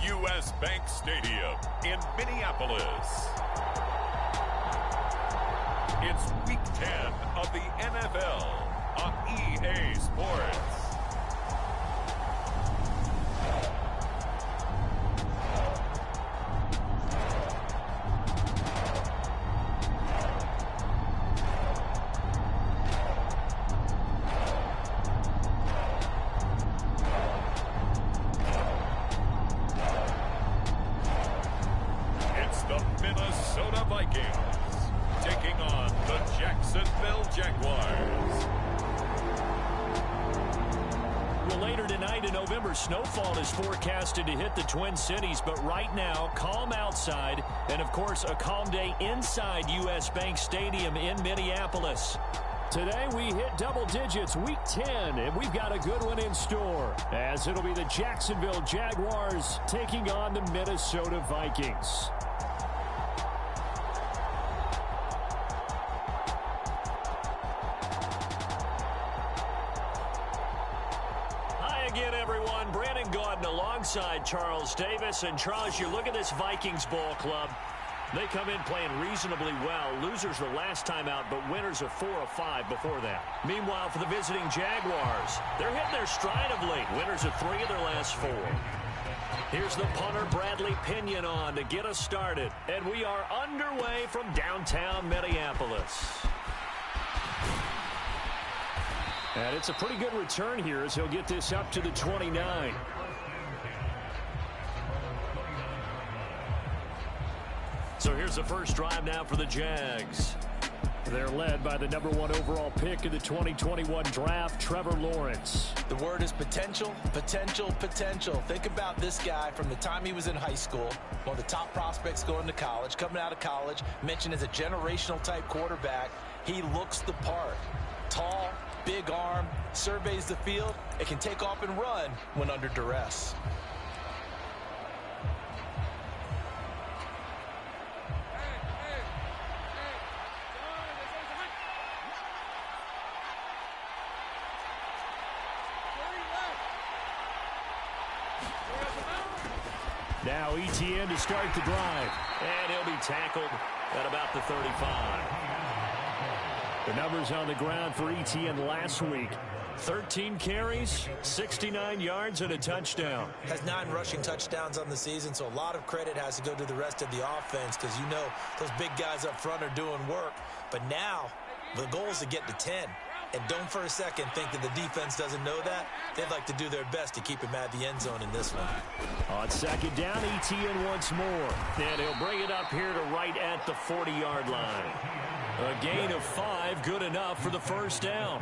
U.S. Bank Stadium in Minneapolis. It's Week 10 of the NFL on EA Sports. Snowfall is forecasted to hit the Twin Cities, but right now, calm outside, and of course, a calm day inside U.S. Bank Stadium in Minneapolis. Today, we hit double digits, Week 10, and we've got a good one in store, as it'll be the Jacksonville Jaguars taking on the Minnesota Vikings. Alongside Charles Davis. And Charles, you look at this Vikings ball club. They come in playing reasonably well. Losers the last time out, but winners of 4 of 5 before that. Meanwhile, for the visiting Jaguars, they're hitting their stride of late. Winners of 3 of their last 4. Here's the punter, Bradley Pinion, on to get us started. And we are underway from downtown Minneapolis. And it's a pretty good return here as he'll get this up to the 29. So here's the first drive now for the Jags. They're led by the #1 overall pick in the 2021 draft, Trevor Lawrence. The word is potential, potential, potential. Think about this guy from the time he was in high school, one of the top prospects going to college, coming out of college, mentioned as a generational type quarterback. He looks the part. Tall, big arm, surveys the field, it can take off and run when under duress. Now ETN to start the drive. And he'll be tackled at about the 35. The numbers on the ground for ETN last week. 13 carries, 69 yards, and a touchdown. Has 9 rushing touchdowns on the season, so a lot of credit has to go to the rest of the offense because you know those big guys up front are doing work. But now the goal is to get to 10. And don't for a second think that the defense doesn't know that. They'd like to do their best to keep him at the end zone in this one. On second down, ETN once more. And he'll bring it up here to right at the 40-yard line. A gain of 5, good enough for the first down.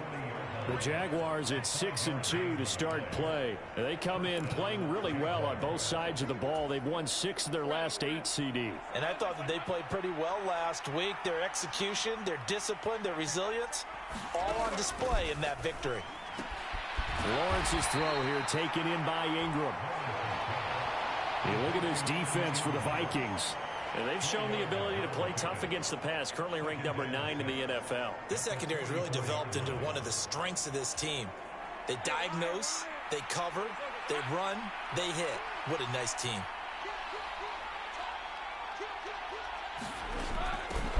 The Jaguars at 6-2 to start play. They come in playing really well on both sides of the ball. They've won 6 of their last 8 CD. And I thought that they played pretty well last week. Their execution, their discipline, their resilience, all on display in that victory. Lawrence's throw here taken in by Ingram. You look at this defense for the Vikings. And they've shown the ability to play tough against the pass, currently ranked #9 in the NFL. This secondary has really developed into one of the strengths of this team. They diagnose, they cover, they run, they hit. What a nice team.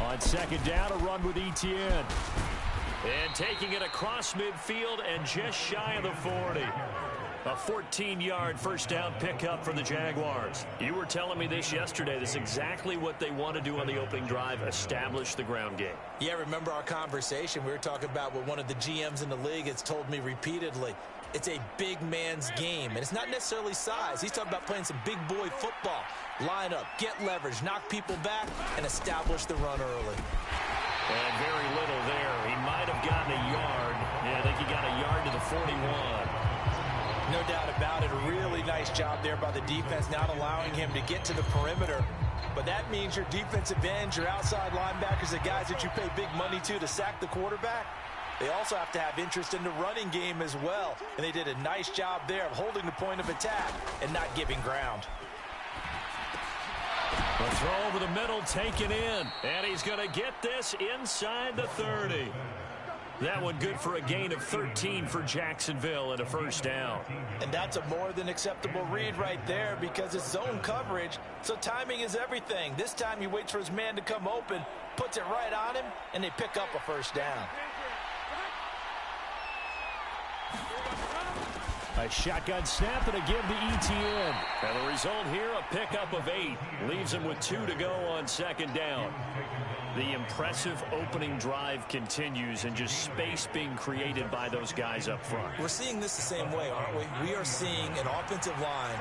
On second down, a run with ETN. And taking it across midfield and just shy of the 40. A 14-yard first down pickup for the Jaguars. You were telling me this yesterday. This is exactly what they want to do on the opening drive, establish the ground game. Yeah, remember our conversation? We were talking about what one of the GMs in the league has told me repeatedly. It's a big man's game, and it's not necessarily size. He's talking about playing some big boy football. Line up, get leverage, knock people back, and establish the run early. And very little there. He might have gotten a yard. Yeah, I think he got a yard to the 41. No doubt about it. A really nice job there by the defense, not allowing him to get to the perimeter. But that means your defensive ends, your outside linebackers, the guys that you pay big money to sack the quarterback, they also have to have interest in the running game as well. And they did a nice job there of holding the point of attack and not giving ground. The throw over the middle taken in. And he's going to get this inside the 30. That one good for a gain of 13 for Jacksonville and a first down. And that's a more than acceptable read right there because it's zone coverage, so timing is everything. This time he waits for his man to come open, puts it right on him, and they pick up a first down. A shotgun snap and a give to ETN. And the result here, a pickup of 8. Leaves him with 2 to go on second down. The impressive opening drive continues and just space being created by those guys up front. We're seeing this the same way, aren't we? We are seeing an offensive line,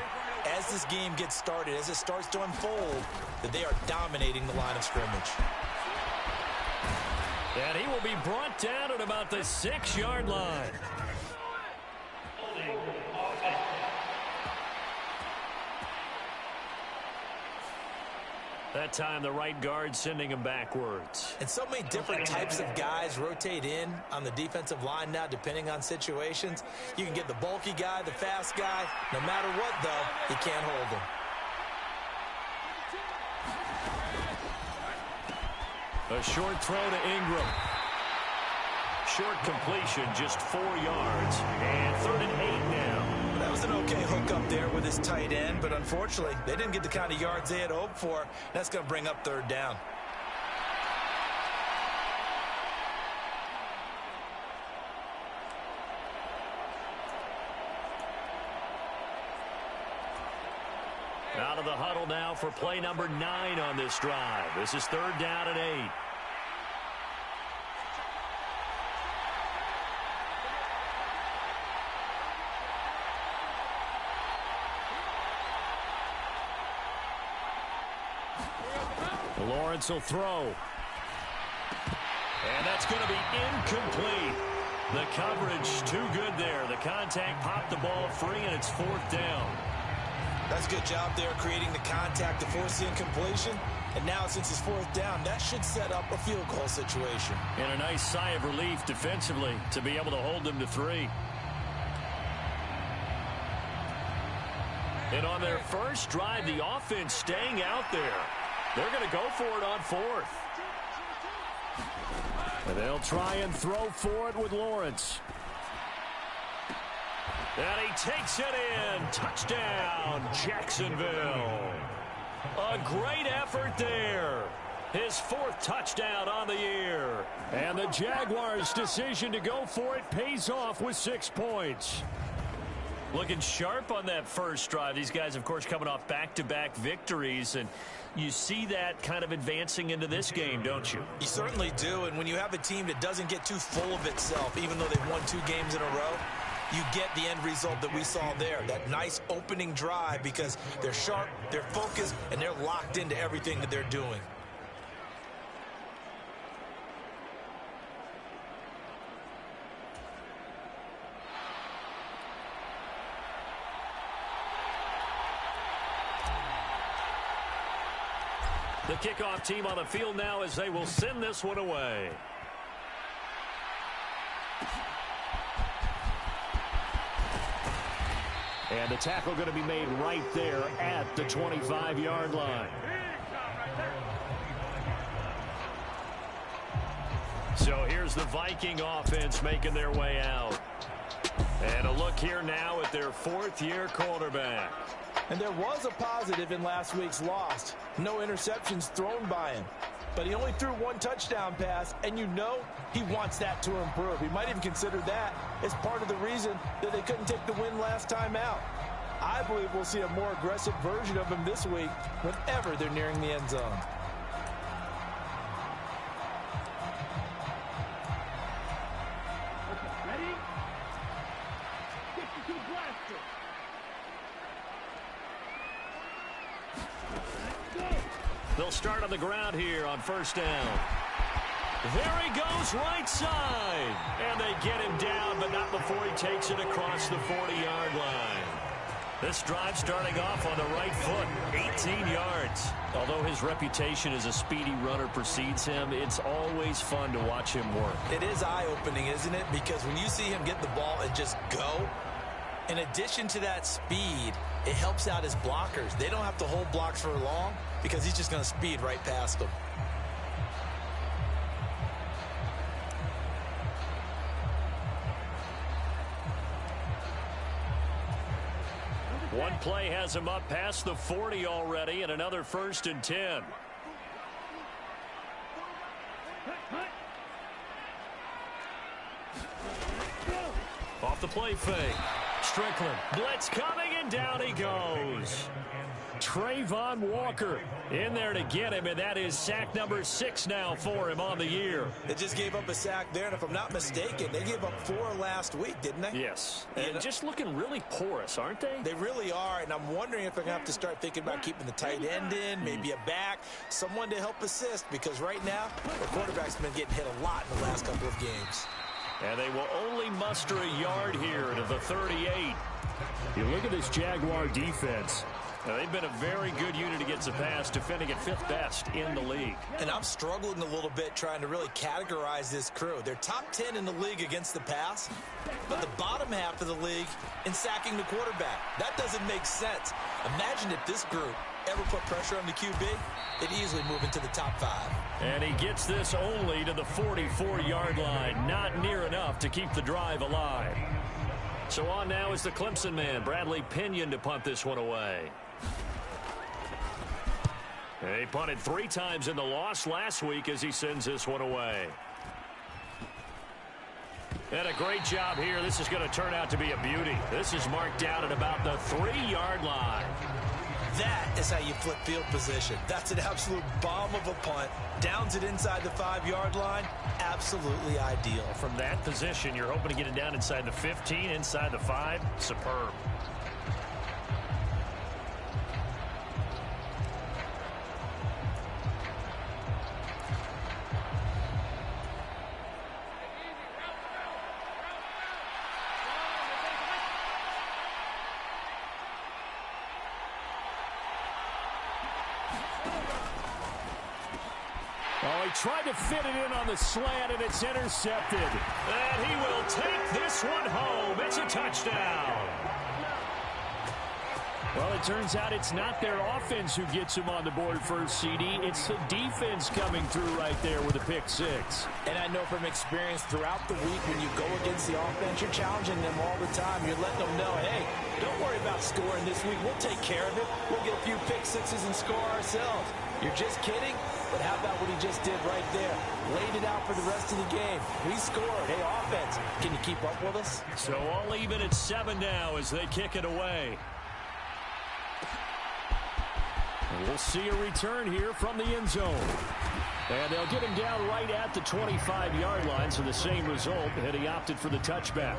as this game gets started, as it starts to unfold, that they are dominating the line of scrimmage. And he will be brought down at about the 6-yard line. That time, the right guard sending him backwards. And so many different types of guys rotate in on the defensive line now, depending on situations. You can get the bulky guy, the fast guy. No matter what, though, you can't hold him. A short throw to Ingram. Short completion, just 4 yards. And 3rd and 8 now. That was an okay hook up there with his tight end, but unfortunately, they didn't get the kind of yards they had hoped for. That's going to bring up 3rd down. Out of the huddle now for play number 9 on this drive. This is 3rd down and 8. Lawrence will throw. And that's going to be incomplete. The coverage too good there. The contact popped the ball free, and it's 4th down. That's a good job there creating the contact to force the incompletion. And now since it's 4th down, that should set up a field goal situation. And a nice sigh of relief defensively to be able to hold them to 3. And on their first drive, the offense staying out there. They're going to go for it on 4th. And they'll try and throw for it with Lawrence. And he takes it in. Touchdown, Jacksonville. A great effort there. His 4th touchdown on the year. And the Jaguars' decision to go for it pays off with 6 points. Looking sharp on that first drive. These guys, of course, coming off back-to-back victories, and you see that kind of advancing into this game, don't you? You certainly do, and when you have a team that doesn't get too full of itself, even though they've won 2 games in a row, you get the end result that we saw there, that nice opening drive, because they're sharp, they're focused, and they're locked into everything that they're doing. The kickoff team on the field now as they will send this one away. And the tackle going to be made right there at the 25-yard line. So here's the Viking offense making their way out. And a look here now at their 4th-year quarterback. And there was a positive in last week's loss. No interceptions thrown by him. But he only threw 1 touchdown pass, and you know he wants that to improve. He might even consider that as part of the reason that they couldn't take the win last time out. I believe we'll see a more aggressive version of him this week whenever they're nearing the end zone. Ready? 62 blaster. They'll start on the ground here on 1st down. There he goes, right side. And they get him down, but not before he takes it across the 40-yard line. This drive starting off on the right foot, 18 yards. Although his reputation as a speedy runner precedes him, it's always fun to watch him work. It is eye-opening, isn't it? Because when you see him get the ball and just go, in addition to that speed, it helps out his blockers. They don't have to hold blocks for long because he's just going to speed right past them. One play has him up past the 40 already, and another 1st and 10. Off the play fake. Strickland. Blitz coming, and down he goes. Trayvon Walker in there to get him, and that is sack number 6 now for him on the year. They just gave up a sack there, and if I'm not mistaken, they gave up 4 last week, didn't they? Yes, and just looking really porous, aren't they? They really are, and I'm wondering if they're going to have to start thinking about keeping the tight end in, maybe a back, someone to help assist, because right now, the quarterback's been getting hit a lot in the last couple of games. And they will only muster a yard here to the 38. You look at this Jaguar defense. Now, they've been a very good unit against the pass, defending at 5th best in the league. And I'm struggling a little bit trying to really categorize this crew. They're top 10 in the league against the pass, but the bottom half of the league in sacking the quarterback. That doesn't make sense. Imagine if this group ever put pressure on the QB, they'd easily move into the top 5. And he gets this only to the 44-yard line. Not near enough to keep the drive alive. So on now is the Clemson man, Bradley Pinion, to punt this one away. He punted 3 times in the loss last week as he sends this one away. And a great job here. This is going to turn out to be a beauty. This is marked out at about the 3-yard line. That is how you flip field position. That's an absolute bomb of a punt. Downs it inside the 5-yard line. Absolutely ideal. From that position, you're hoping to get it down inside the 15, inside the 5. Superb. Oh, he tried to fit it in on the slant, and it's intercepted. And he will take this one home. It's a touchdown. Well, it turns out it's not their offense who gets him on the board first, CD. It's the defense coming through right there with a pick 6. And I know from experience throughout the week when you go against the offense, you're challenging them all the time. You're letting them know, hey, don't worry about scoring this week. We'll take care of it. We'll get a few pick 6s and score ourselves. You're just kidding? But how about what he just did right there? Laid it out for the rest of the game. We scored. Hey, offense, can you keep up with us? So all even at 7 now as they kick it away. And we'll see a return here from the end zone. And they'll get him down right at the 25-yard line, so the same result, and he opted for the touchback.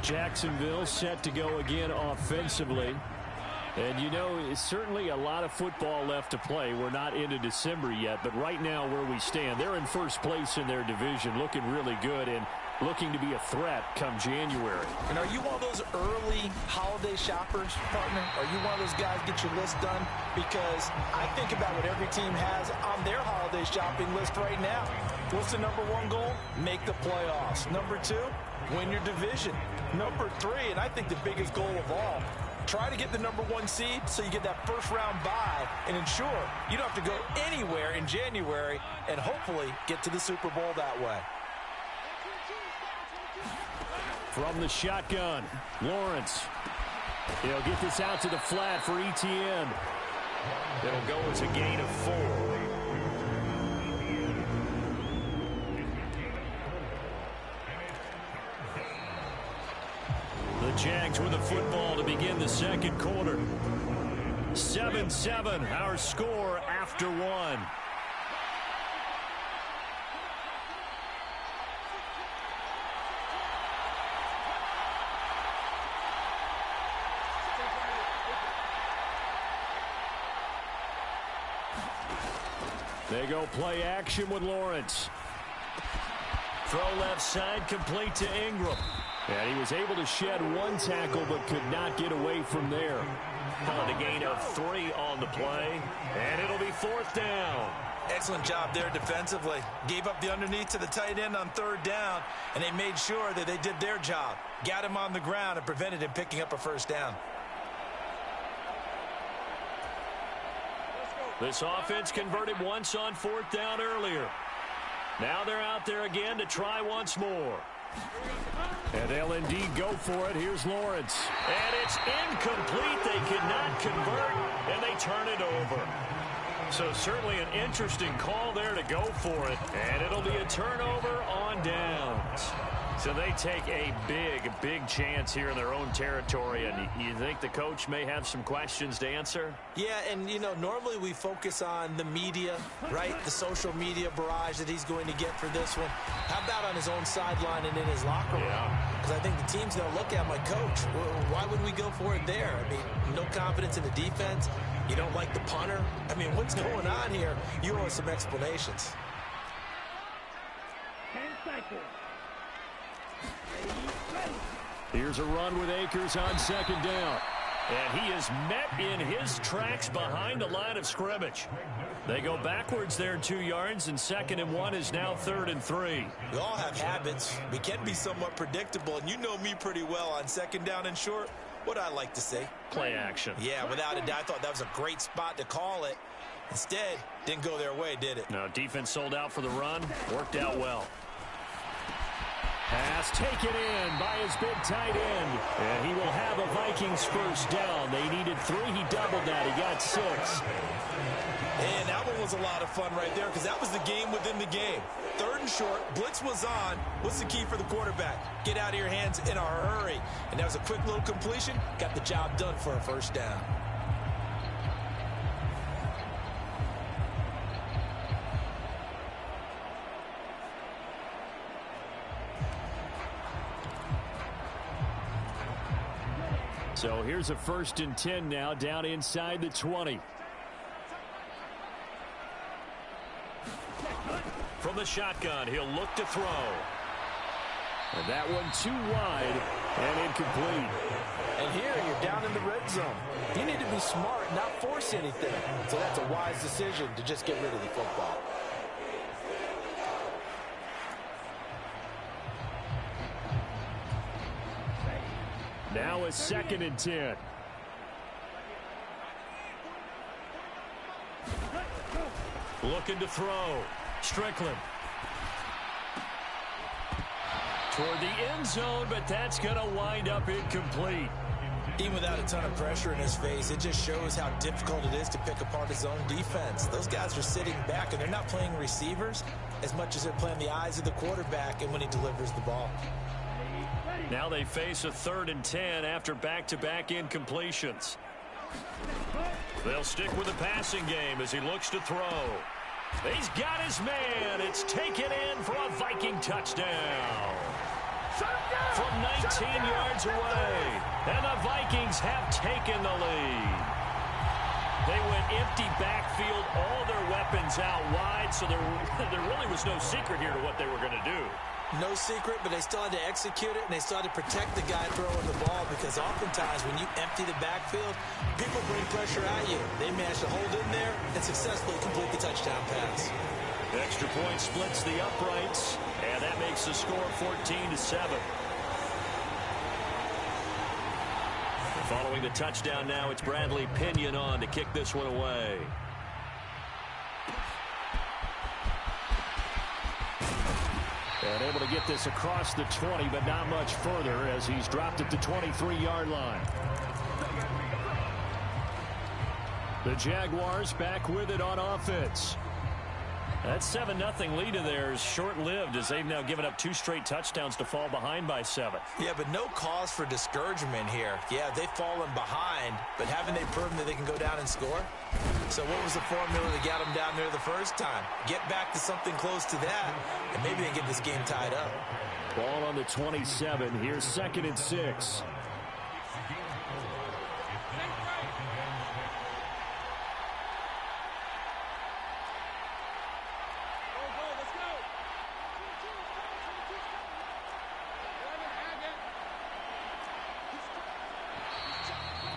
Jacksonville set to go again offensively. And, you know, it's certainly a lot of football left to play. We're not into December yet, but right now where we stand, they're in first place in their division, looking really good and looking to be a threat come January. And are you one of those early holiday shoppers, partner? Are you one of those guys get your list done? Because I think about what every team has on their holiday shopping list right now. What's the number 1 goal? Make the playoffs. Number 2, win your division. Number 3, and I think the biggest goal of all, try to get the number 1 seed so you get that first-round bye and ensure you don't have to go anywhere in January and hopefully get to the Super Bowl that way. From the shotgun, Lawrence. He'll get this out to the flat for Etienne. It'll go as a gain of 4. The Jags with the football to begin the second quarter. 7-7, our score after 1. They go play action with Lawrence. Throw left side, complete to Ingram. And he was able to shed 1 tackle but could not get away from there. On a gain of 3 on the play. And it'll be 4th down. Excellent job there defensively. Gave up the underneath to the tight end on 3rd down, and they made sure that they did their job. Got him on the ground and prevented him picking up a 1st down. This offense converted once on 4th down earlier. Now they're out there again to try once more. And they'll indeed go for it. Here's Lawrence. And it's incomplete. They cannot convert, and they turn it over. So certainly an interesting call there to go for it. And it'll be a turnover on downs. So they take a big chance here in their own territory. And you think the coach may have some questions to answer? Yeah, and, you know, normally we focus on the media, right? The social media barrage that he's going to get for this one. How about on his own sideline and in his locker room? Because I think the team's going to look at my coach. Why would we go for it there? I mean, no confidence in the defense. You don't like the punter. I mean, what's going on here? You owe us some explanations. 10 seconds. Here's a run with Akers on second down. And he is met in his tracks behind the line of scrimmage. They go backwards there 2 yards, and 2nd and 1 is now 3rd and 3. We all have habits. We can be somewhat predictable, and you know me pretty well on 2nd down and short. What I like to say? Play action. Yeah, without a doubt. I thought that was a great spot to call it. Instead, didn't go their way, did it? No, defense sold out for the run. Worked out well. Pass taken in by his big tight end. And he will have a Vikings first down. They needed 3. He doubled that. He got 6. And that one was a lot of fun right there because that was the game within the game. 3rd and short. Blitz was on. What's the key for the quarterback? Get out of your hands in a hurry. And that was a quick little completion. Got the job done for a first down. So here's a 1st and 10 now down inside the 20. From the shotgun, he'll look to throw. And that one too wide and incomplete. And here you're down in the red zone. You need to be smart, not force anything. So that's a wise decision to just get rid of the football. Now a 2nd and 10. Looking to throw. Strickland. Toward the end zone, but that's going to wind up incomplete. Even without a ton of pressure in his face, it just shows how difficult it is to pick apart his own defense. Those guys are sitting back, and they're not playing receivers as much as they're playing the eyes of the quarterback and when he delivers the ball. Now they face a 3rd and 10 after back-to-back incompletions. They'll stick with the passing game as he looks to throw. He's got his man. It's taken in for a Viking touchdown. From 19 yards away. And the Vikings have taken the lead. They went empty backfield, all their weapons out wide, so there really was no secret here to what they were going to do. No secret, but they still had to execute it, and they still had to protect the guy throwing the ball because oftentimes when you empty the backfield, people bring pressure at you. They managed to hold in there and successfully complete the touchdown pass. Extra point splits the uprights, and that makes the score 14-7. Following the touchdown now, it's Bradley Pinion on to kick this one away. And able to get this across the 20, but not much further as he's dropped at the 23-yard line. The Jaguars back with it on offense. That 7-0 lead of theirs short-lived as they've now given up 2 straight touchdowns to fall behind by 7. Yeah, but no cause for discouragement here. Yeah, they've fallen behind, but haven't they proven that they can go down and score? So what was the formula that got them down there the first time? Get back to something close to that, and maybe they get this game tied up. Ball on the 27. Here's 2nd and 6.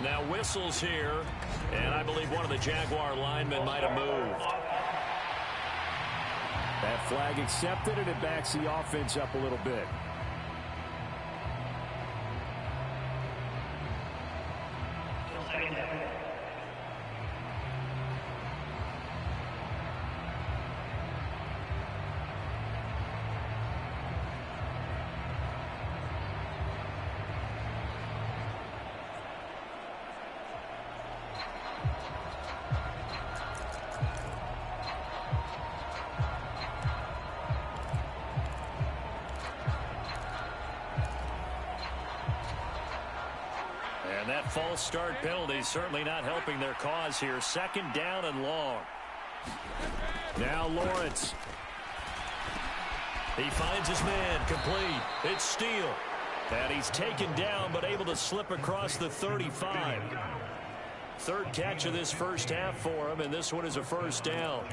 Now whistles here, and I believe one of the Jaguar linemen might have moved. That flag accepted, and it backs the offense up a little bit. And that false start penalty certainly not helping their cause here. Second down and long. Now Lawrence. He finds his man, complete. It's Steele. And he's taken down but able to slip across the 35. Third catch of this first half for him, and this one is a first down.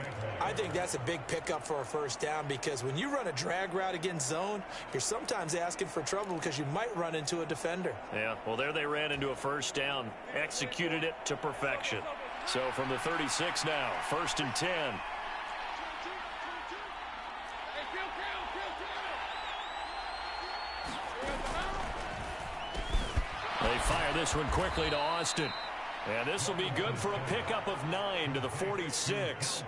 I think that's a big pickup for a first down because when you run a drag route against zone, you're sometimes asking for trouble because you might run into a defender. Yeah, well, there they ran into a first down, executed it to perfection. So from the 36 now, 1st and 10. They fire this one quickly to Austin. And this will be good for a pickup of 9 to the 46.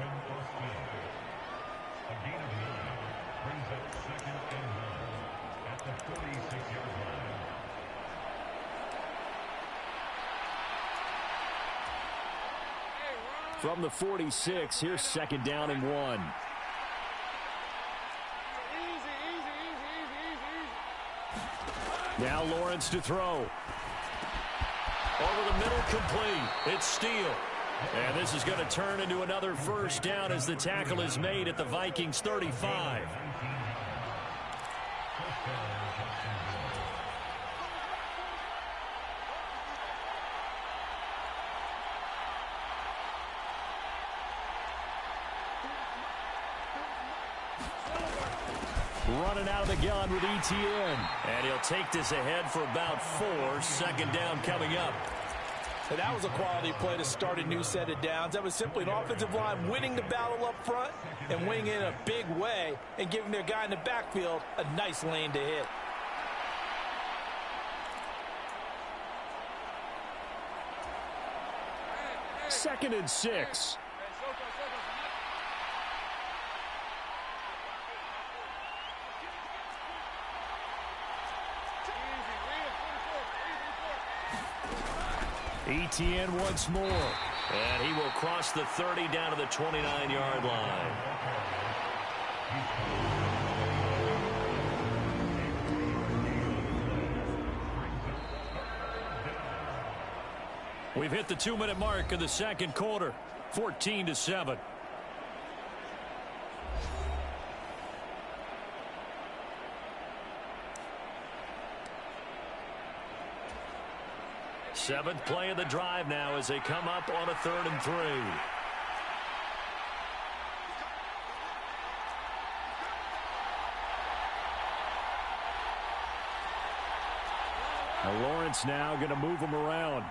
From the 46, here's second down and 1. Now Lawrence to throw. Over the middle, complete. It's Steele. And this is going to turn into another first down as the tackle is made at the Vikings 35. Running out of the gun with ETN. And he'll take this ahead for about 4. Second down coming up. And that was a quality play to start a new set of downs. That was simply an offensive line winning the battle up front and winning in a big way and giving their guy in the backfield a nice lane to hit. Second and 6. ETN once more. And he will cross the 30 down to the 29-yard line. We've hit the 2-minute mark of the second quarter. 14-7. Seventh play of the drive now as they come up on a 3rd and 3. Now Lawrence now going to move him around.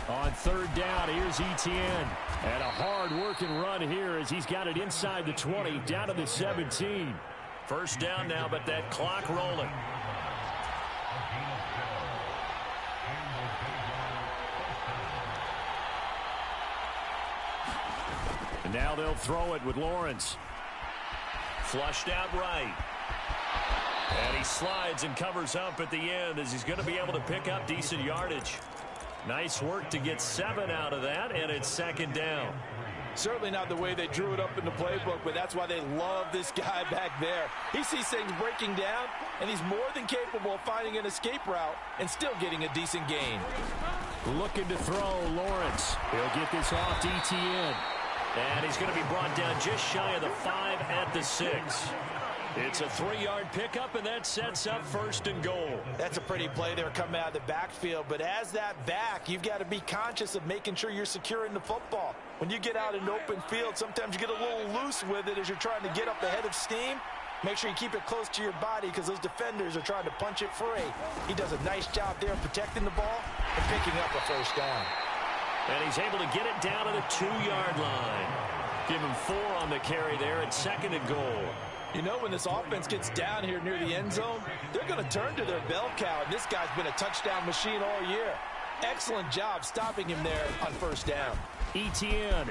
On 3rd down, here's ETN. And a hard-working run here as he's got it inside the 20, down to the 17. First down now, but that clock rolling. And now they'll throw it with Lawrence. Flushed out right. And he slides and covers up at the end as he's going to be able to pick up decent yardage. Nice work to get 7 out of that, and it's second down. Certainly not the way they drew it up in the playbook, but that's why they love this guy back there. He sees things breaking down, and he's more than capable of finding an escape route and still getting a decent gain. Looking to throw, Lawrence. He'll get this off to ETN. And he's going to be brought down just shy of the 5 at the 6. It's a 3-yard pickup, and that sets up 1st and goal. That's a pretty play there coming out of the backfield, but as that back, you've got to be conscious of making sure you're securing the football. When you get out in open field, sometimes you get a little loose with it as you're trying to get up the head of steam. Make sure you keep it close to your body because those defenders are trying to punch it free. He does a nice job there protecting the ball and picking up a first down. And he's able to get it down to the 2-yard line. Give him 4 on the carry there at 2nd and goal. You know, when this offense gets down here near the end zone, they're going to turn to their bell cow, and this guy's been a touchdown machine all year. Excellent job stopping him there on first down. ETN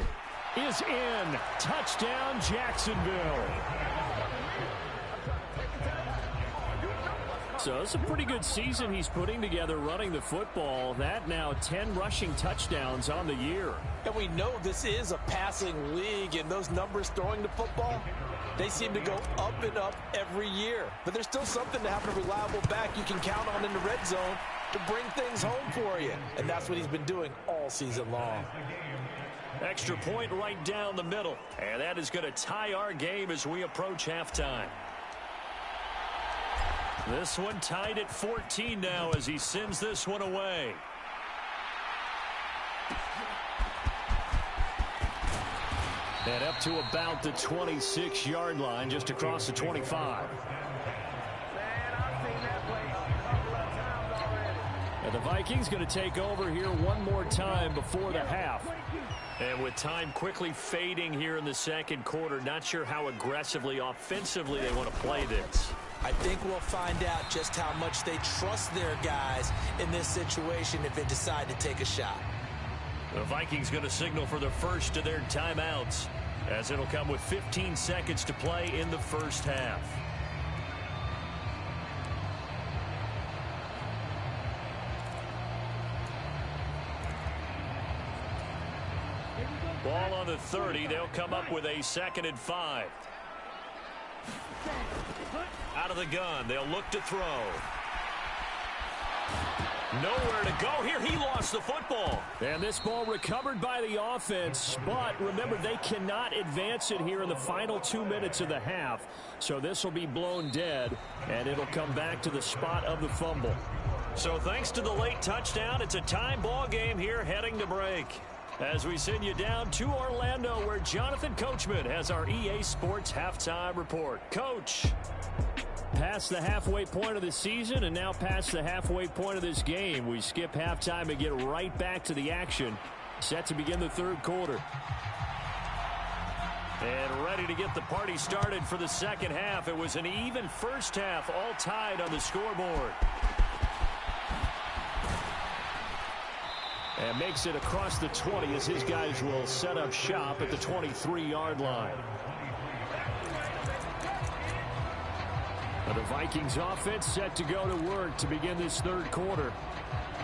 is in. Touchdown, Jacksonville. So it's a pretty good season he's putting together running the football. That now 10 rushing touchdowns on the year. And we know this is a passing league, and those numbers throwing the football, they seem to go up and up every year. But there's still something to having a reliable back you can count on in the red zone to bring things home for you. And that's what he's been doing all season long. Extra point right down the middle. And that is going to tie our game as we approach halftime. This one tied at 14 now as he sends this one away. And up to about the 26-yard line, just across the 25. And the Vikings going to take over here one more time before the half. And with time quickly fading here in the second quarter, not sure how aggressively, offensively they want to play this. I think we'll find out just how much they trust their guys in this situation if they decide to take a shot. The Vikings going to signal for the first of their timeouts, as it'll come with 15 seconds to play in the first half. Ball on the 30. They'll come up with a 2nd and 5. Out of the gun. They'll look to throw. Nowhere to go here. He lost the football. And this ball recovered by the offense. But remember, they cannot advance it here in the final 2 minutes of the half. So this will be blown dead, and it'll come back to the spot of the fumble. So thanks to the late touchdown, it's a time ball game here heading to break. As we send you down to Orlando, where Jonathan Coachman has our EA Sports Halftime Report. Coach. Past the halfway point of the season and now past the halfway point of this game. We skip halftime and get right back to the action. Set to begin the third quarter. And ready to get the party started for the second half. It was an even first half, all tied on the scoreboard. And makes it across the 20 as his guys will set up shop at the 23-yard line. The Vikings offense set to go to work to begin this third quarter.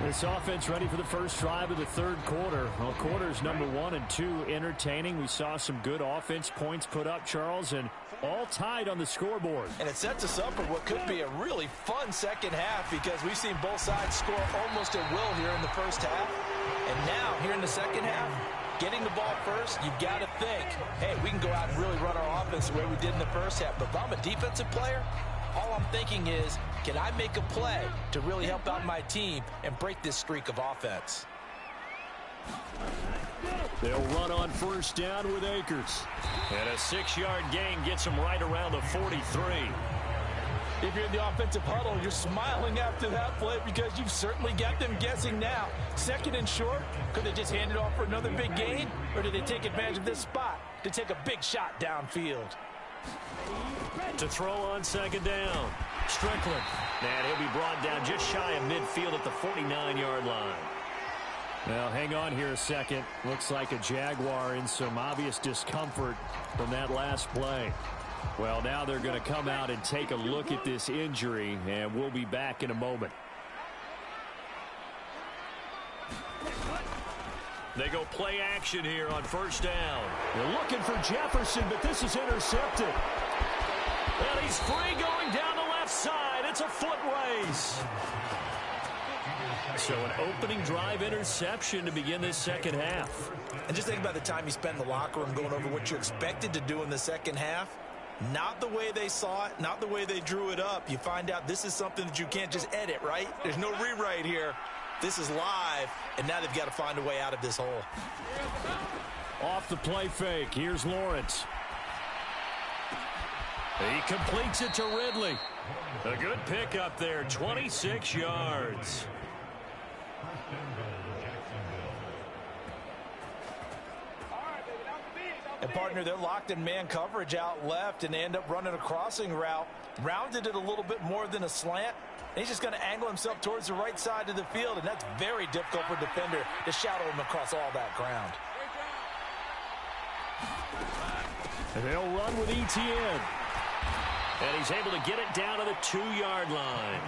This offense ready for the first drive of the third quarter. Well, quarters number 1 and 2 entertaining. We saw some good offense points put up, Charles, and all tied on the scoreboard. And it sets us up for what could be a really fun second half because we've seen both sides score almost at will here in the first half. And now, here in the second half, getting the ball first, you've got to think, hey, we can go out and really run our offense the way we did in the first half. But if I'm a defensive player, all I'm thinking is, can I make a play to really help out my team and break this streak of offense? They'll run on first down with Akers. And a 6-yard gain gets them right around the 43. If you're in the offensive huddle, you're smiling after that play because you've certainly got them guessing now. 2nd and short, could they just hand it off for another big gain? Or did they take advantage of this spot to take a big shot downfield? To throw on 2nd down. Strickland. And he'll be brought down just shy of midfield at the 49-yard line. Now, hang on here a second. Looks like a Jaguar in some obvious discomfort from that last play. Well, now they're going to come out and take a look at this injury, and we'll be back in a moment. They go play action here on first down. They're looking for Jefferson, but this is intercepted. And he's free going down the left side. It's a foot race. So an opening drive interception to begin this second half. And just think about the time you spend in the locker room going over what you expected to do in the second half. Not the way they saw it, not the way they drew it up. You find out this is something that you can't just edit, right? There's no rewrite here. This is live, and now they've got to find a way out of this hole. Off the play fake, here's Lawrence. He completes it to Ridley. A good pick up there, 26 yards. And, partner, they're locked in man coverage out left, and they end up running a crossing route. Rounded it a little bit more than a slant. And he's just going to angle himself towards the right side of the field, and that's very difficult for a defender to shadow him across all that ground. And they'll run with ETN. And he's able to get it down to the 2-yard line.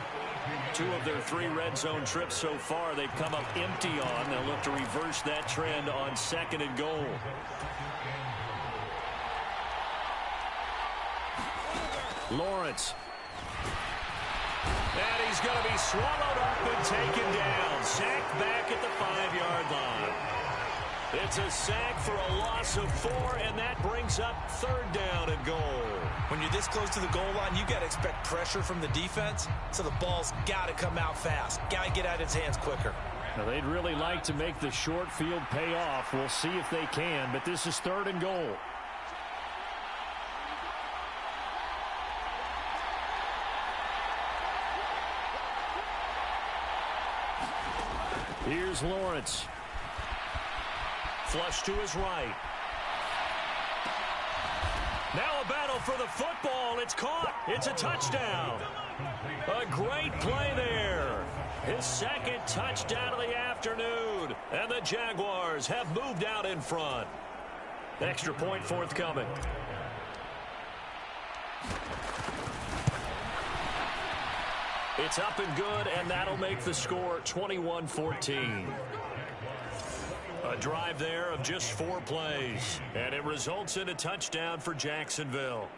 2 of their 3 red zone trips so far they've come up empty on. They'll look to reverse that trend on 2nd and goal. Lawrence. And he's going to be swallowed up and taken down. Sacked back at the 5-yard line. It's a sack for a loss of 4, and that brings up 3rd down and goal. When you're this close to the goal line, you got to expect pressure from the defense, so the ball's got to come out fast. Got to get out of his hands quicker. Now, they'd really like to make the short field pay off. We'll see if they can, but this is 3rd and goal. Here's Lawrence. Flush to his right. Now a battle for the football. It's caught. It's a touchdown. A great play there. His 2nd touchdown of the afternoon. And the Jaguars have moved out in front. Extra point forthcoming. It's up and good, and that'll make the score 21-14. A drive there of just 4 plays, and it results in a touchdown for Jacksonville.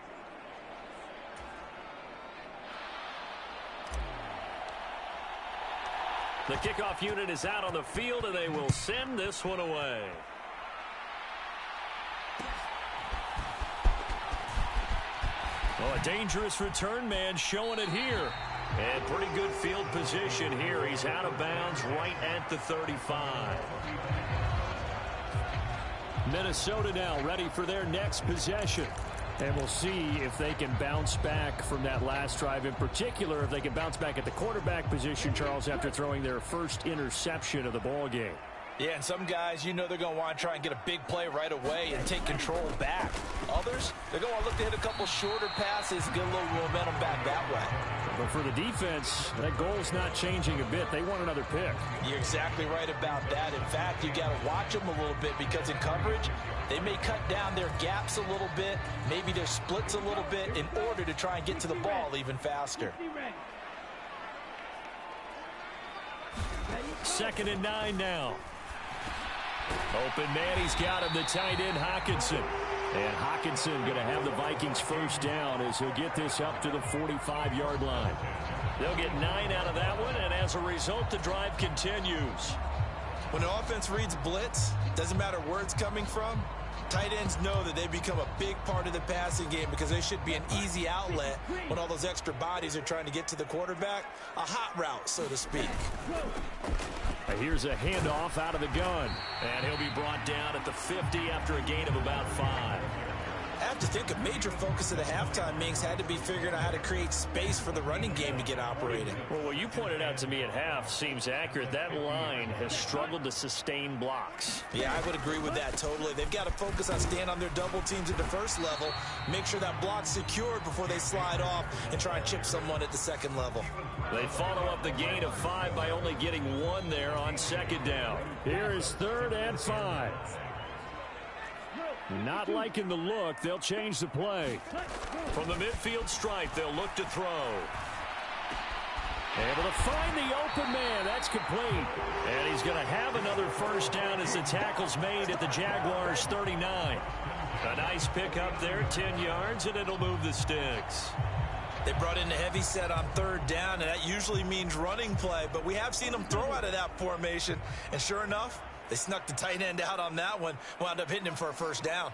The kickoff unit is out on the field, and they will send this one away. Oh, a dangerous return man showing it here. And pretty good field position here. He's out of bounds right at the 35. Minnesota now ready for their next possession. And we'll see if they can bounce back from that last drive. In particular, if they can bounce back at the quarterback position, Charles, after throwing their first interception of the ball game. Yeah, and some guys, you know they're going to want to try and get a big play right away and take control back. Others, they're going to look to hit a couple shorter passes, get a little momentum back that way. But for the defense, that goal's not changing a bit. They want another pick. You're exactly right about that. In fact, you got to watch them a little bit because in coverage, they may cut down their gaps a little bit, maybe their splits a little bit in order to try and get to the ball even faster. 2nd and 9 now. Open man, he's got him, the tight end Hockenson. And Hockenson going to have the Vikings first down as he'll get this up to the 45-yard line. They'll get 9 out of that one, and as a result, the drive continues. When the offense reads blitz, doesn't matter where it's coming from, tight ends know that they become a big part of the passing game because they should be an easy outlet when all those extra bodies are trying to get to the quarterback. A hot route, so to speak. Here's a handoff out of the gun. And he'll be brought down at the 50 after a gain of about 5. I have to think a major focus of the halftime Minks had to be figuring out how to create space for the running game to get operating. Well, what you pointed out to me at half seems accurate. That line has struggled to sustain blocks. Yeah, I would agree with that totally. They've got to focus on staying on their double teams at the first level, make sure that block's secured before they slide off and try and chip someone at the second level. They follow up the gain of 5 by only getting 1 there on 2nd down. Here is 3rd and 5. Not liking the look. They'll change the play. From the midfield stripe, they'll look to throw. Able to find the open man. That's complete. And he's going to have another first down as the tackle's made at the Jaguars' 39. A nice pick up there, 10 yards, and it'll move the sticks. They brought in the heavy set on 3rd down, and that usually means running play. But we have seen them throw out of that formation. And sure enough, they snuck the tight end out on that one, wound up hitting him for a first down.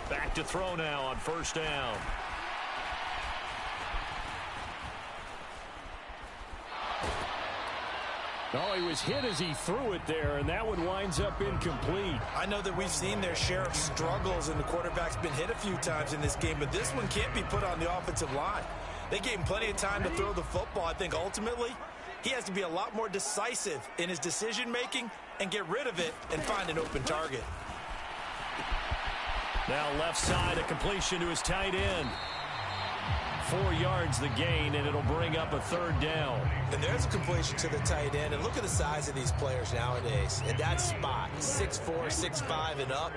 Back to throw now on 1st down. Oh, he was hit as he threw it there, and that one winds up incomplete. I know that we've seen their share of struggles, and the quarterback's been hit a few times in this game, but this one can't be put on the offensive line. They gave him plenty of time to throw the football. I think ultimately he has to be a lot more decisive in his decision-making and get rid of it and find an open target. Now left side, a completion to his tight end. 4 yards the gain, and it'll bring up a 3rd down. And there's a completion to the tight end. And look at the size of these players nowadays. At that spot, 6'4", 6'5", and up.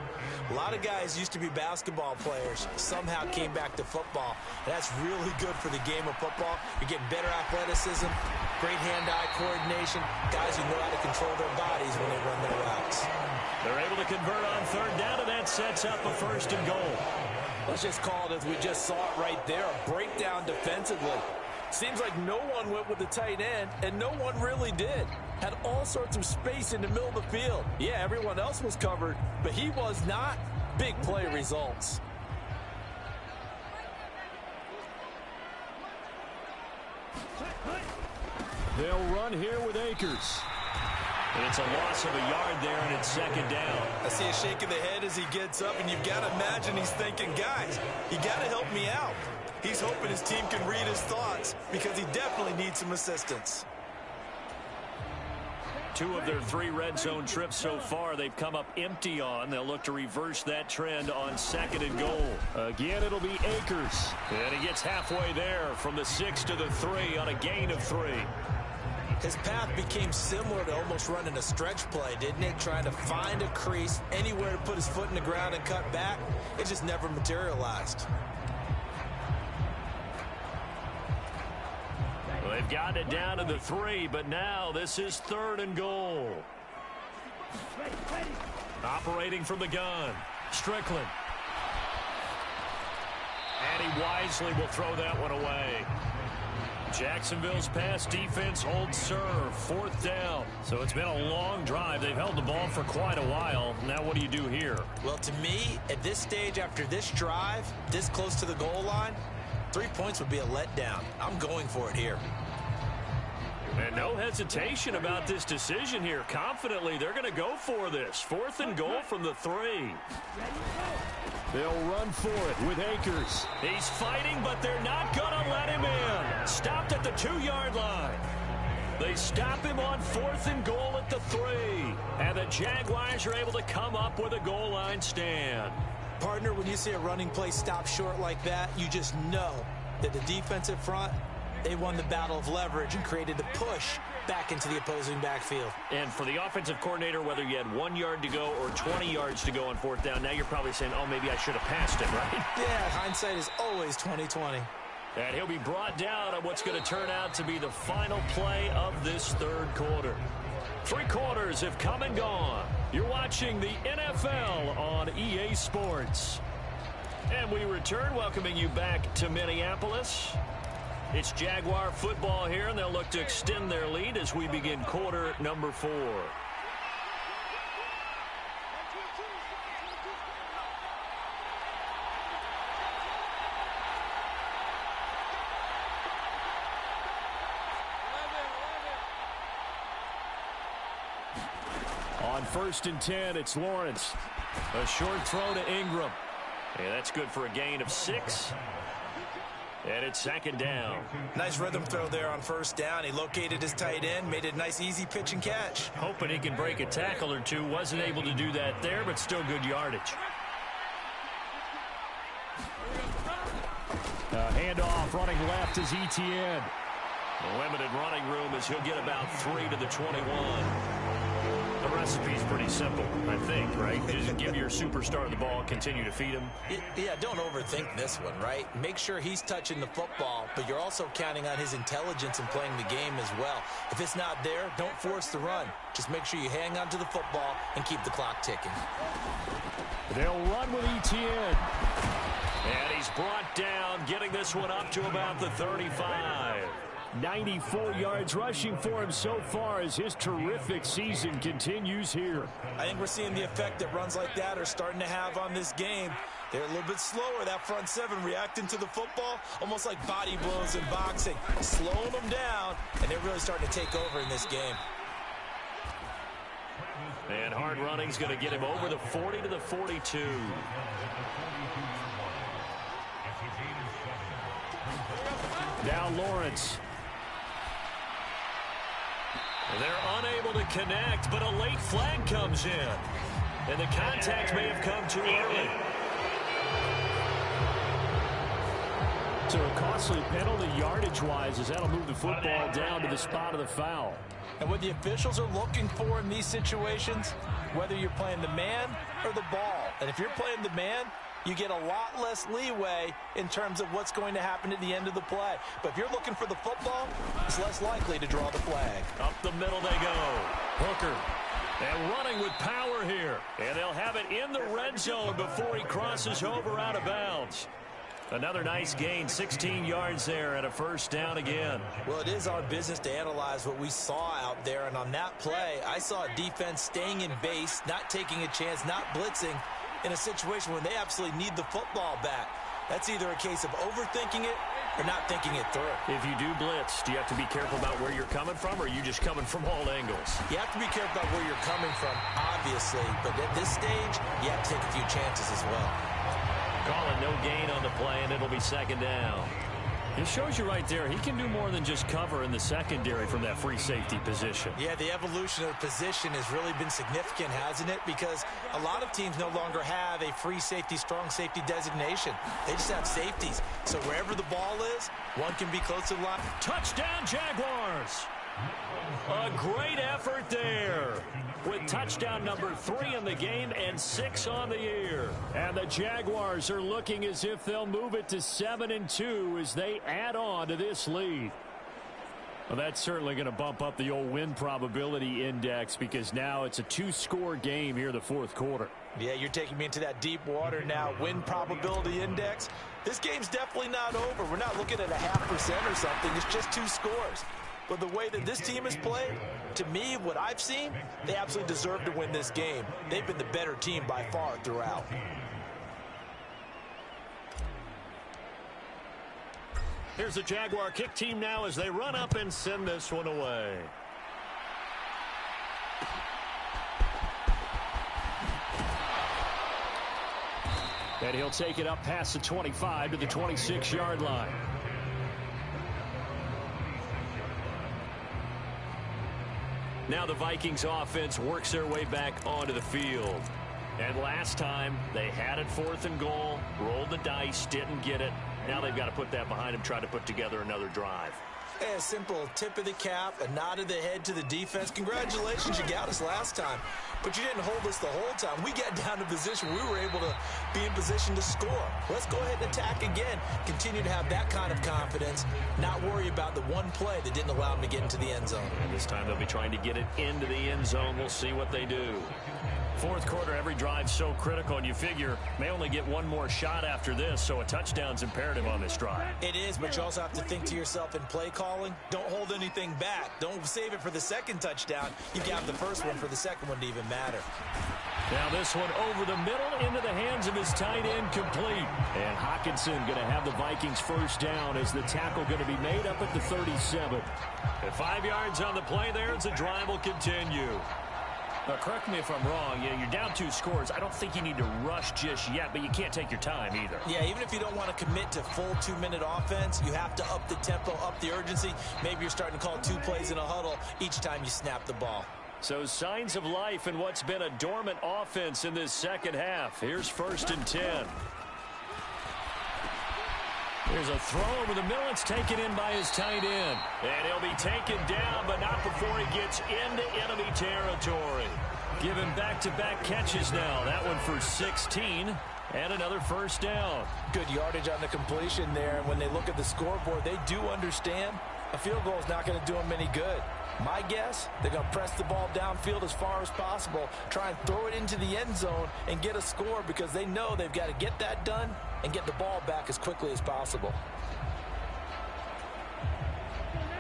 A lot of guys used to be basketball players, somehow came back to football. And that's really good for the game of football. You're getting better athleticism, great hand-eye coordination, guys who know how to control their bodies when they run their routes. They're able to convert on 3rd down, and that sets up a 1st and goal. Let's just call it as we just saw it right there, a breakdown defensively. Seems like no one went with the tight end, and no one really did. Had all sorts of space in the middle of the field. Yeah, everyone else was covered, but he was not. Big play results. They'll run here with Akers. And it's a loss of a yard there, and it's 2nd down. I see a shake of the head as he gets up, and you've got to imagine he's thinking, guys, you got to help me out. He's hoping his team can read his thoughts because he definitely needs some assistance. 2 of their 3 red zone trips so far they've come up empty on. They'll look to reverse that trend on 2nd and goal. Again, it'll be Akers. And he gets halfway there from the 6 to the 3 on a gain of 3. His path became similar to almost running a stretch play, didn't it? Trying to find a crease, anywhere to put his foot in the ground and cut back. It just never materialized. Well, they've gotten it down to the 3, but now this is 3rd and goal. Operating from the gun, Strickland. And he wisely will throw that one away. Jacksonville's pass defense holds serve. 4th down. So it's been a long drive. They've held the ball for quite a while. Now what do you do here? Well, to me, at this stage after this drive, this close to the goal line, 3 points would be a letdown. I'm going for it here. And no hesitation about this decision here. Confidently, they're going to go for this. 4th and goal from the 3. They'll run for it with Akers. He's fighting, but they're not going to let him in. Stopped at the 2-yard line. They stop him on 4th and goal at the 3. And the Jaguars are able to come up with a goal line stand. Partner, when you see a running play stop short like that, you just know that the defensive front, they won the battle of leverage and created the push back into the opposing backfield. And for the offensive coordinator, whether you had 1 yard to go or 20 yards to go on 4th down, now you're probably saying, oh, maybe I should have passed it, right? Yeah, hindsight is always 20/20. And he'll be brought down on what's going to turn out to be the final play of this 3rd quarter. 3 quarters have come and gone. You're watching the NFL on EA Sports. And we return, welcoming you back to Minneapolis. It's Jaguar football here, and they'll look to extend their lead as we begin quarter number 4. On 1st and 10, it's Lawrence. A short throw to Ingram. Yeah, that's good for a gain of 6. And it's 2nd down. Nice rhythm throw there on 1st down. He located his tight end, made it a nice easy pitch and catch. Hoping he can break a tackle or 2. Wasn't able to do that there, but still good yardage. Handoff running left is Etienne. The limited running room as he'll get about 3 to the 21. The recipe's pretty simple, I think, right? Just give your superstar the ball, continue to feed him. Yeah, don't overthink this one, right? Make sure he's touching the football, but you're also counting on his intelligence in playing the game as well. If it's not there, don't force the run. Just make sure you hang on to the football and keep the clock ticking. They'll run with Etienne. And he's brought down, getting this one up to about the 35. 94 yards rushing for him so far as his terrific season continues here. I think we're seeing the effect that runs like that are starting to have on this game. They're a little bit slower, that front 7, reacting to the football, almost like body blows in boxing, slowing them down, and they're really starting to take over in this game. And hard running's going to get him over the 40 to the 42. Now Lawrence. They're unable to connect, but a late flag comes in. And the contact may have come too early. So a costly penalty yardage-wise, as that'll move the football down to the spot of the foul. And what the officials are looking for in these situations, whether you're playing the man or the ball, and if you're playing the man, you get a lot less leeway in terms of what's going to happen at the end of the play. But if you're looking for the football, it's less likely to draw the flag. Up the middle they go. Hooker. And running with power here. And they'll have it in the red zone before he crosses over out of bounds. Another nice gain, 16 yards there and a first down again. Well, it is our business to analyze what we saw out there. And on that play, I saw a defense staying in base, not taking a chance, not blitzing in a situation where they absolutely need the football back. That's either a case of overthinking it or not thinking it through. If you do blitz, do you have to be careful about where you're coming from, or are you just coming from all angles? You have to be careful about where you're coming from, obviously. But at this stage, you have to take a few chances as well. Calling no gain on the play, and it'll be second down. It shows you right there, he can do more than just cover in the secondary from that free safety position. Yeah, the evolution of position has really been significant, hasn't it? Because a lot of teams no longer have a free safety, strong safety designation. They just have safeties. So wherever the ball is, one can be close to the line. Touchdown, Jaguars! A great effort there with touchdown number 3 in the game and 6 on the year. And the Jaguars are looking as if they'll move it to 7-2 as they add on to this lead. Well, that's certainly going to bump up the old win probability index because now it's a 2-score game here in the fourth quarter. Yeah, you're taking me into that deep water now. Win probability index. This game's definitely not over. We're not looking at a 0.5% or something. It's just 2 scores. But the way that this team has played, to me, what I've seen, they absolutely deserve to win this game. They've been the better team by far throughout. Here's the Jaguar kick team now as they run up and send this one away. And he'll take it up past the 25 to the 26-yard line. Now the Vikings offense works their way back onto the field. And last time they had it 4th and goal, rolled the dice, didn't get it. Now they've got to put that behind them, try to put together another drive. A simple tip of the cap, a nod of the head to the defense. Congratulations, you got us last time. But you didn't hold us the whole time. We got down to position. We were able to be in position to score. Let's go ahead and attack again. Continue to have that kind of confidence. Not worry about the one play that didn't allow them to get into the end zone. And this time they'll be trying to get it into the end zone. We'll see what they do. Fourth quarter, every drive's so critical, and you figure may only get one more shot after this, so a touchdown's imperative on this drive. It is, but you also have to think to yourself in play calling. Don't hold anything back. Don't save it for the second touchdown. You got the first one for the second one to even matter. Now this one over the middle into the hands of his tight end, complete. And Hockenson going to have the Vikings first down as the tackle going to be made up at the 37. At 5 yards on the play there as the drive will continue. Now, correct me if I'm wrong. Yeah, you're down 2 scores. I don't think you need to rush just yet, but you can't take your time either. Yeah, even if you don't want to commit to full 2-minute offense, you have to up the tempo, up the urgency. Maybe you're starting to call 2 plays in a huddle each time you snap the ball. So signs of life in what's been a dormant offense in this second half. Here's 1st and 10. Here's a throw over the middle. It's taken in by his tight end. And he'll be taken down, but not before he gets into enemy territory. Given back-to-back catches now. That one for 16 and another first down. Good yardage on the completion there. And when they look at the scoreboard, they do understand a field goal is not going to do them any good. My guess, they're going to press the ball downfield as far as possible, try and throw it into the end zone and get a score because they know they've got to get that done and get the ball back as quickly as possible.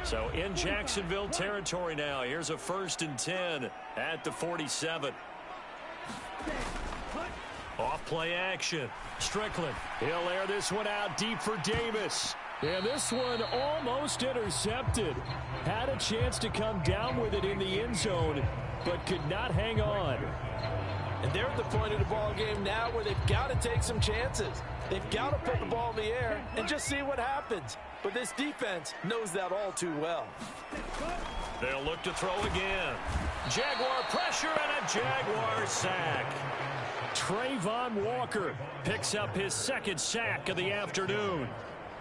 So in Jacksonville territory now. Here's a 1st and 10 at the 47. Off play action. Strickland. He'll air this one out deep for Davis. And this one almost intercepted. Had a chance to come down with it in the end zone, but could not hang on. And they're at the point of the ball game now where they've got to take some chances. They've got to put the ball in the air and just see what happens. But this defense knows that all too well. They'll look to throw again. Jaguar pressure and a Jaguar sack. Trayvon Walker picks up his 2nd sack of the afternoon.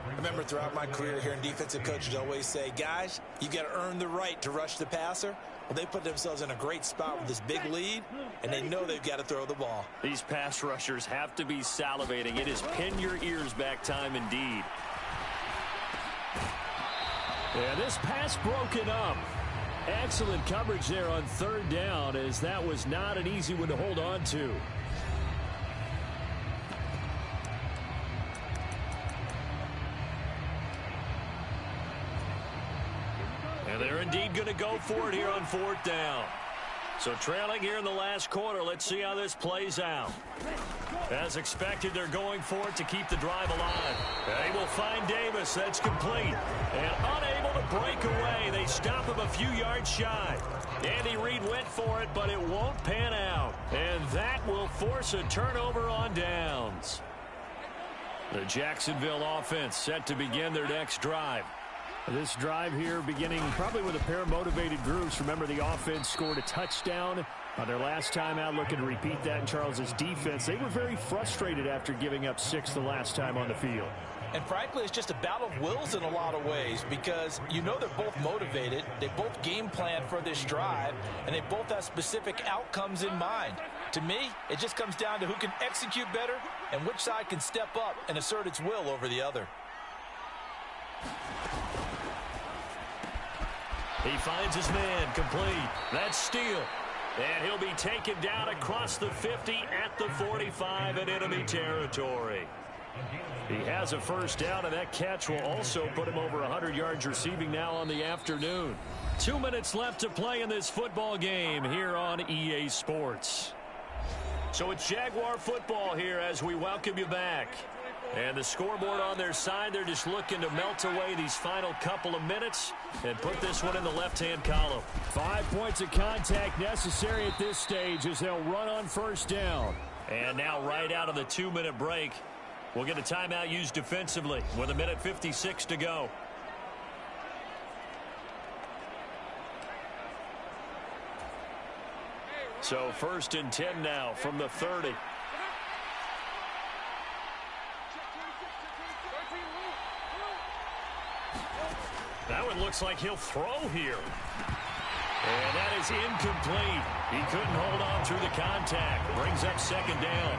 I remember throughout my career hearing defensive coaches always say, guys, you got to earn the right to rush the passer. Well, they put themselves in a great spot with this big lead, and they know they've got to throw the ball. These pass rushers have to be salivating. It is pin your ears back time indeed. Yeah, this pass broken up. Excellent coverage there on third down, as that was not an easy one to hold on to. And they're indeed going to go for it here on fourth down. So trailing here in the last quarter, let's see how this plays out. As expected, they're going for it to keep the drive alive. They will find Davis. That's complete. And unable to break away. They stop him a few yards shy. Andy Reid went for it, but it won't pan out. And that will force a turnover on downs. The Jacksonville offense set to begin their next drive. This drive here beginning probably with a pair of motivated groups. Remember, the offense scored a touchdown on their last time out. Looking to repeat that in Charles's defense. They were very frustrated after giving up 6 the last time on the field. And frankly, it's just a battle of wills in a lot of ways, because you know they're both motivated. They both game plan for this drive, and they both have specific outcomes in mind. To me, it just comes down to who can execute better and which side can step up and assert its will over the other. He finds his man complete. That's Steele. And he'll be taken down across the 50 at the 45 in enemy territory. He has a first down, and that catch will also put him over 100 yards receiving now on the afternoon. 2 minutes left to play in this football game here on EA Sports. So it's Jaguar football here as we welcome you back. And the scoreboard on their side, they're just looking to melt away these final couple of minutes and put this one in the left-hand column. 5 points of contact necessary at this stage as they'll run on first down. And now right out of the 2-minute break, we'll get a timeout used defensively with 1:56 to go. So 1st and 10 now from the 30. That one looks like he'll throw here. And that is incomplete. He couldn't hold on through the contact. Brings up 2nd down.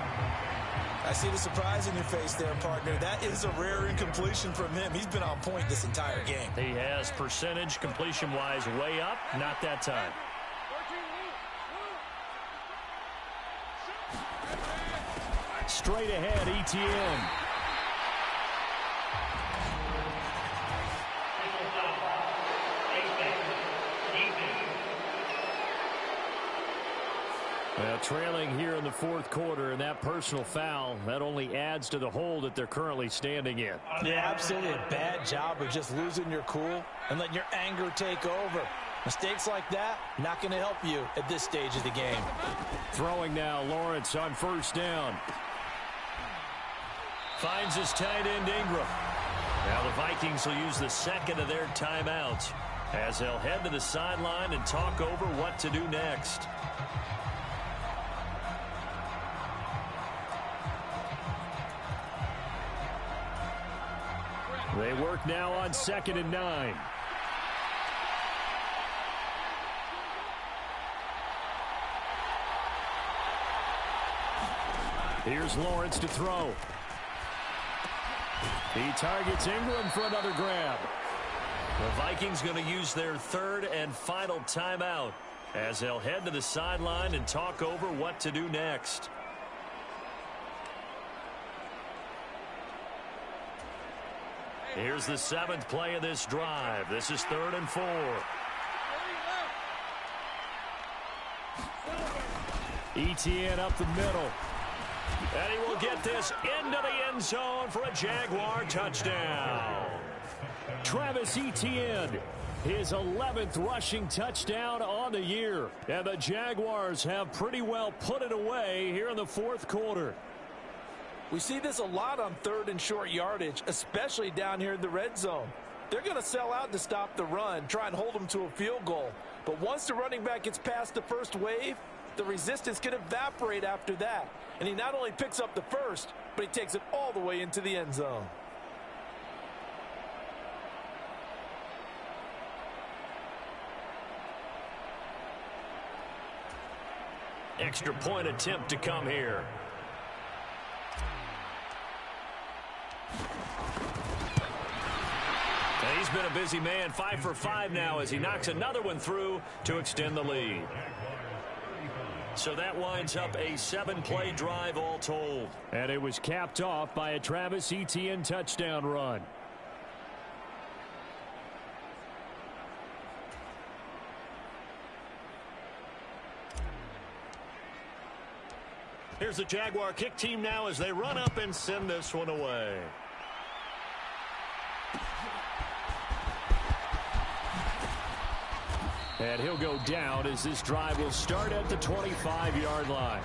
I see the surprise in your face there, partner. That is a rare incompletion from him. He's been on point this entire game. He has percentage completion-wise way up. Not that time. Straight ahead, ETN. Trailing here in the 4th quarter, and that personal foul, that only adds to the hole that they're currently standing in. Yeah, absolutely a bad job of just losing your cool and letting your anger take over. Mistakes like that, not going to help you at this stage of the game. Throwing now, Lawrence on first down. Finds his tight end, Ingram. Now the Vikings will use the 2nd of their timeouts as they'll head to the sideline and talk over what to do next. They work now on 2nd and 9. Here's Lawrence to throw. He targets Ingram for another grab. The Vikings going to use their 3rd and final timeout as they'll head to the sideline and talk over what to do next. Here's the 7th play of this drive. This is 3rd and 4. ETN up the middle. And he will get this into the end zone for a Jaguar touchdown. Travis Etienne, his 11th rushing touchdown on the year. And the Jaguars have pretty well put it away here in the 4th quarter. We see this a lot on 3rd and short yardage, especially down here in the red zone. They're going to sell out to stop the run, try and hold them to a field goal. But once the running back gets past the first wave, the resistance can evaporate after that. And he not only picks up the first, but he takes it all the way into the end zone. Extra point attempt to come here. And he's been a busy man, 5 for 5 now as he knocks another one through to extend the lead. So that winds up a 7-play drive all told. And it was capped off by a Travis Etienne touchdown run. Here's the Jaguar kick team now as they run up and send this one away. And he'll go down as this drive will start at the 25-yard line.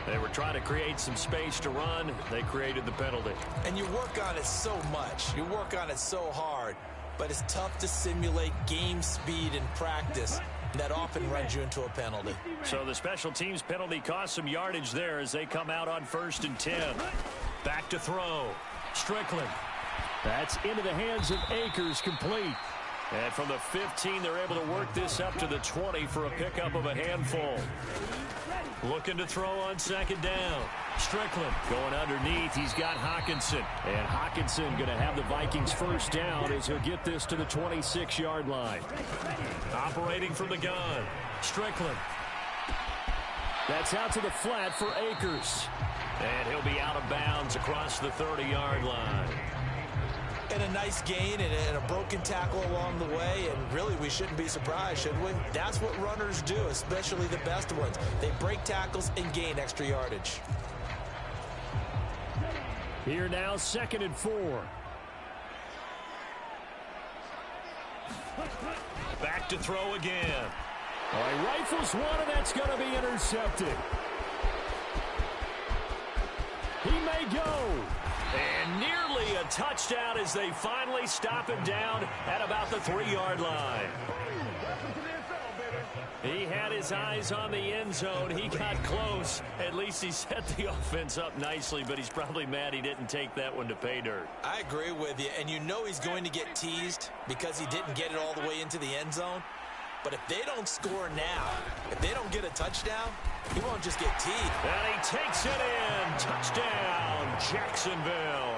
They were trying to create some space to run. They created the penalty. And you work on it so much. You work on it so hard. But it's tough to simulate game speed in practice. That often runs you into a penalty. So the special teams penalty cost some yardage there as they come out on 1st and 10. Back to throw. Strickland. That's into the hands of Akers, complete. And from the 15, they're able to work this up to the 20 for a pickup of a handful. Looking to throw on 2nd down. Strickland going underneath. He's got Hockenson. And Hockenson going to have the Vikings 1st down as he'll get this to the 26-yard line. Operating from the gun. Strickland. That's out to the flat for Akers. And he'll be out of bounds across the 30-yard line. And a nice gain and a broken tackle along the way, and really we shouldn't be surprised, should we? That's what runners do, especially the best ones. They break tackles and gain extra yardage. Here now, 2nd and 4. Back to throw again. All right, rifles one, and that's going to be intercepted. He may go. And nearly a touchdown as they finally stop him down at about the 3-yard line. He had his eyes on the end zone. He got close. At least he set the offense up nicely, but he's probably mad he didn't take that one to pay dirt. I agree with you, and you know he's going to get teased because he didn't get it all the way into the end zone. But if they don't score now, if they don't get a touchdown, he won't just get teed. And he takes it in. Touchdown, Jacksonville.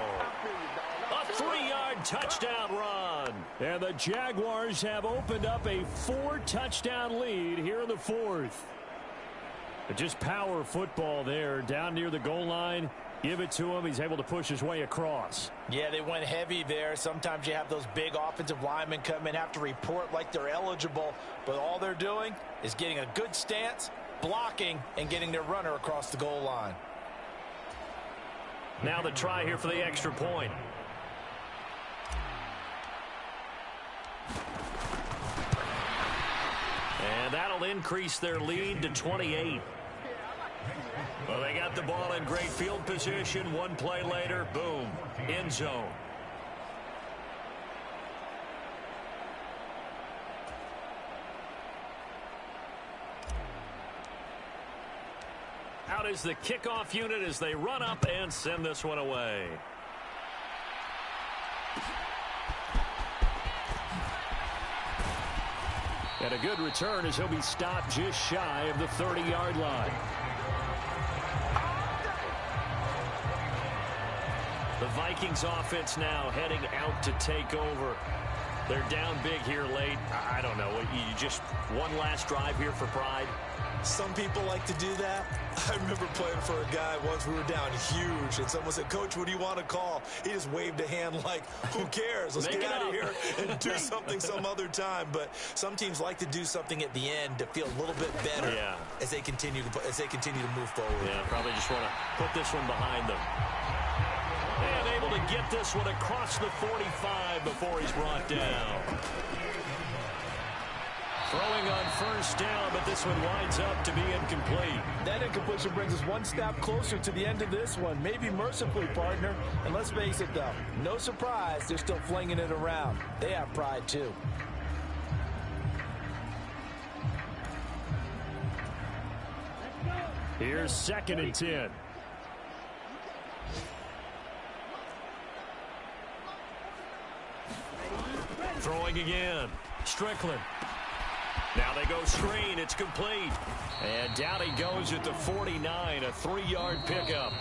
A 3-yard touchdown run. And the Jaguars have opened up a 4-touchdown lead here in the 4th. But just power football there down near the goal line. Give it to him. He's able to push his way across. Yeah, they went heavy there. Sometimes you have those big offensive linemen come in, have to report like they're eligible, but all they're doing is getting a good stance, blocking, and getting their runner across the goal line. Now the try here for the extra point. And that'll increase their lead to 28. Well, they got the ball in great field position. One play later, boom, end zone. Out is the kickoff unit as they run up and send this one away. And a good return as he'll be stopped just shy of the 30-yard line. The Vikings offense now heading out to take over. They're down big here late. I don't know. You just one last drive here for pride. Some people like to do that. I remember playing for a guy once. We were down huge, and someone said, "Coach, what do you want to call?" He just waved a hand like, "Who cares? Let's get out of here and do something some other time." But some teams like to do something at the end to feel a little bit better as they continue to move forward. Yeah, probably just want to put this one behind them. And able to get this one across the 45 before he's brought down. Throwing on 1st down, but this one winds up to be incomplete. That incompletion brings us one step closer to the end of this one. Maybe mercifully, partner. And let's face it, though, no surprise, they're still flinging it around. They have pride, too. Here's 2nd and 10. Throwing again. Strickland. Now they go screen. It's complete. And down he goes at the 49, a 3-yard pickup.